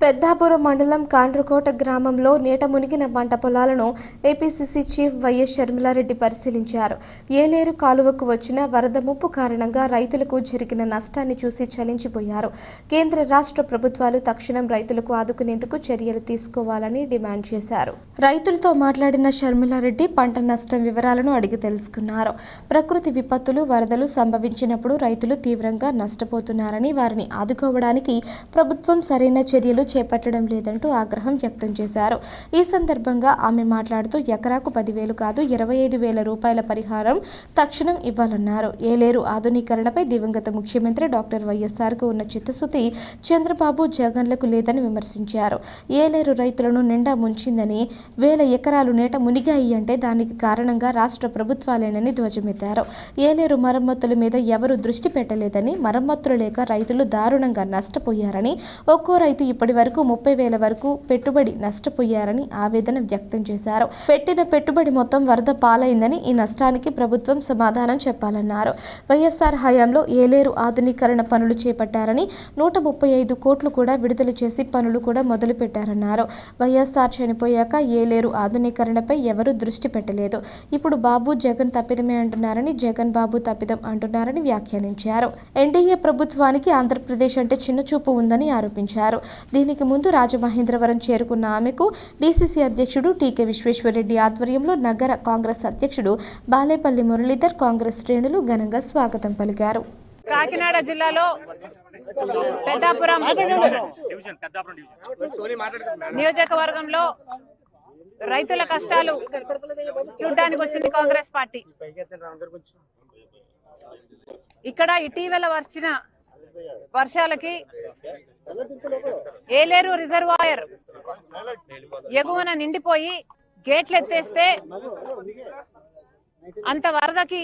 పెద్దాపురం మండలం కాండ్రకోట గ్రామంలో నీట మునిగిన పంట పొలాలను ఏపీసీసీ చీఫ్ వైఎస్ షర్మిలారెడ్డి పరిశీలించారు. ఏలేరు కాలువకు వచ్చిన వరద ముప్పు కారణంగా రైతులకు జరిగిన నష్టాన్ని చూసి చలించిపోయారు. కేంద్ర రాష్ట్ర ప్రభుత్వాలు తక్షణం రైతులకు ఆదుకునేందుకు చర్యలు తీసుకోవాలని డిమాండ్ చేశారు. రైతులతో మాట్లాడిన షర్మిలారెడ్డి పంట నష్టం వివరాలను అడిగి తెలుసుకున్నారు. ప్రకృతి విపత్తులు, వరదలు సంభవించినప్పుడు రైతులు తీవ్రంగా నష్టపోతున్నారని, వారిని ఆదుకోవడానికి ప్రభుత్వం సరైన చర్యలు చేపట్టడం లేదంటూ ఆగ్రహం వ్యక్తం చేశారు. ఈ సందర్భంగా ఆమె మాట్లాడుతూ ఎకరాకు 10,000 కాదు 25,000 రూపాయల పరిహారం తక్షణం ఇవ్వాలన్నారు. ఏలేరు ఆధునీకరణపై దివంగత ముఖ్యమంత్రి డాక్టర్ వైఎస్ఆర్కు ఉన్న చిత్తశుద్ధి చంద్రబాబు, జగన్లకు లేదని విమర్శించారు. ఏలేరు రైతులను నిండా ముంచిందని, 1000 ఎకరాలు నీట మునిగాయి అంటే దానికి కారణంగా రాష్ట్ర ప్రభుత్వాలేనని ధ్వజమెత్తారు. ఏలేరు మరమ్మతుల మీద ఎవరూ దృష్టి పెట్టలేదని, మరమ్మతులు లేక రైతులు దారుణంగా నష్టపోయారని, ఒక్కో రైతు ఇప్పటి వరకు 30,000 వరకు పెట్టుబడి నష్టపోయారని ఆవేదన వ్యక్తం చేశారు. పెట్టిన పెట్టుబడి మొత్తం వరద పాలైందని, ఈ నష్టానికి ప్రభుత్వం సమాధానం చెప్పాలన్నారు. వైఎస్ఆర్ హయాంలో ఏలేరు ఆధునీకరణ పనులు చేపట్టారని, 135 కోట్లు కూడా విడుదల చేసి పనులు కూడా మొదలు పెట్టారన్నారు. వైఎస్ఆర్ చనిపోయాక ఏలేరు ఆధునీకరణపై ఎవరూ దృష్టి పెట్టలేదు. ఇప్పుడు బాబు, జగన్ తప్పిదమే అంటున్నారని, జగన్ బాబు తప్పిదం అంటున్నారని వ్యాఖ్యానించారు. ఎన్డీఏ ప్రభుత్వానికి ఆంధ్రప్రదేశ్ అంటే చిన్నచూపు ఉందని ఆరోపించారు. దీనికి ముందు రాజమహేంద్రవరం చేరుకున్న ఆమెకు డీసీసీ అధ్యక్షుడు టీకే విశ్వేశ్వరరెడ్డి ఆధ్వర్యంలో నగర కాంగ్రెస్ అధ్యక్షుడు బాలేపల్లి మురళీధర్, కాంగ్రెస్ శ్రేణులు ఘనంగా స్వాగతం పలికారు. కాకినాడ జిల్లాలో పెద్దాపురం నియోజకవర్గంలో రైతుల కష్టాలు చూడడానికి వచ్చింది కాంగ్రెస్ పార్టీ. ఇక్కడ ఇటీవల వచ్చిన వర్షాలకి ఏలేరు రిజర్వాయర్ ఎగువన నిండిపోయి గేట్లు ఎత్తేస్తే అంత వరదకి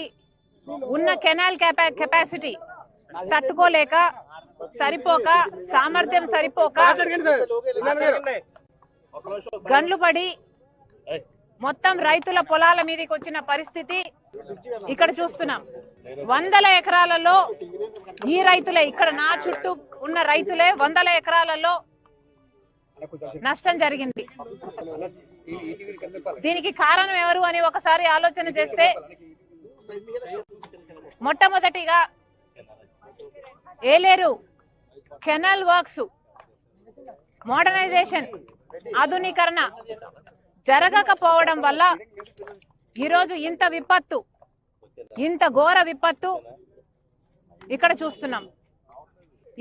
ఉన్న కెనాల్ కెపాసిటీ తట్టుకోలేక, సరిపోక, సామర్థ్యం సరిపోక గండ్లు పడి మొత్తం రైతుల పొలాల మీదకి వచ్చిన పరిస్థితి ఇక్కడ చూస్తున్నాం. 100 ఎకరాలలో ఈ రైతులే, ఇక్కడ నా చుట్టూ ఉన్న రైతులే 100 ఎకరాలలో నష్టం జరిగింది. దీనికి కారణం ఎవరు అని ఒకసారి ఆలోచన చేస్తే, మొట్టమొదటిగా ఏలేరు కెనాల్ వర్క్స్ మోడర్నైజేషన్, ఆధునీకరణ జరగకపోవడం వల్ల ఈరోజు ఇంత విపత్తు, ఇంత ఘోర విపత్తు ఇక్కడ చూస్తున్నాం.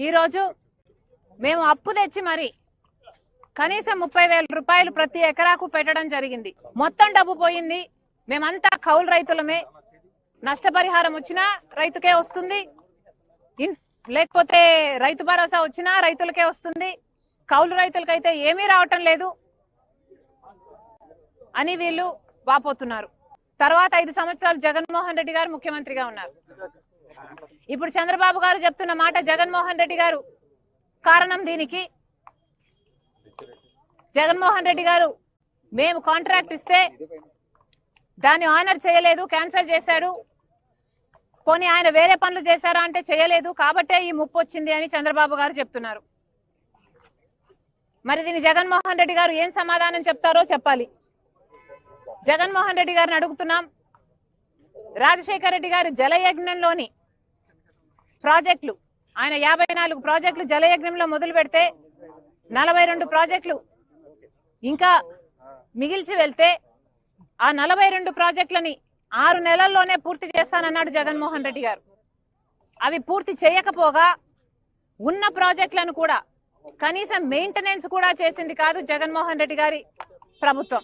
ఈరోజు మేము అప్పు తెచ్చి మరి కనీసం 30,000 రూపాయలు ప్రతి ఎకరాకు పెట్టడం జరిగింది. మొత్తం డబ్బు పోయింది. మేమంతా కౌలు రైతులమే. నష్టపరిహారం వచ్చినా రైతుకే వస్తుంది, లేకపోతే రైతు భరోసా వచ్చినా రైతులకే వస్తుంది. కౌలు రైతులకైతే ఏమీ రావటం లేదు అని వీళ్ళు వాపోతున్నారు. తర్వాత 5 సంవత్సరాలు జగన్మోహన్ రెడ్డి గారు ముఖ్యమంత్రిగా ఉన్నారు. ఇప్పుడు చంద్రబాబు గారు చెప్తున్న మాట, జగన్మోహన్ రెడ్డి గారు కారణం దీనికి. జగన్మోహన్ రెడ్డి గారు మేము కాంట్రాక్ట్ ఇస్తే దాన్ని ఆనర్ చేయలేదు, క్యాన్సిల్ చేశాడు. పోనీ ఆయన వేరే పనులు చేశారా అంటే చేయలేదు, కాబట్టే ఈ ముప్పు వచ్చింది అని చంద్రబాబు గారు చెప్తున్నారు. మరి దీన్ని జగన్మోహన్ రెడ్డి గారు ఏం సమాధానం చెప్తారో చెప్పాలి. జగన్మోహన్ రెడ్డి గారిని అడుగుతున్నాం. రాజశేఖర రెడ్డి గారి జలయజ్ఞంలోని ప్రాజెక్టులు, ఆయన 54 ప్రాజెక్టులు జలయజ్ఞంలో మొదలు పెడితే 42 ప్రాజెక్టులు ఇంకా మిగిల్చి వెళ్తే, ఆ 42 ప్రాజెక్టులని 6 నెలల్లోనే పూర్తి చేస్తానన్నాడు జగన్మోహన్ రెడ్డి గారు. అవి పూర్తి చేయకపోగా ఉన్న ప్రాజెక్టులను కూడా కనీసం మెయింటెనెన్స్ కూడా చేసింది కాదు జగన్మోహన్ రెడ్డి గారి ప్రభుత్వం.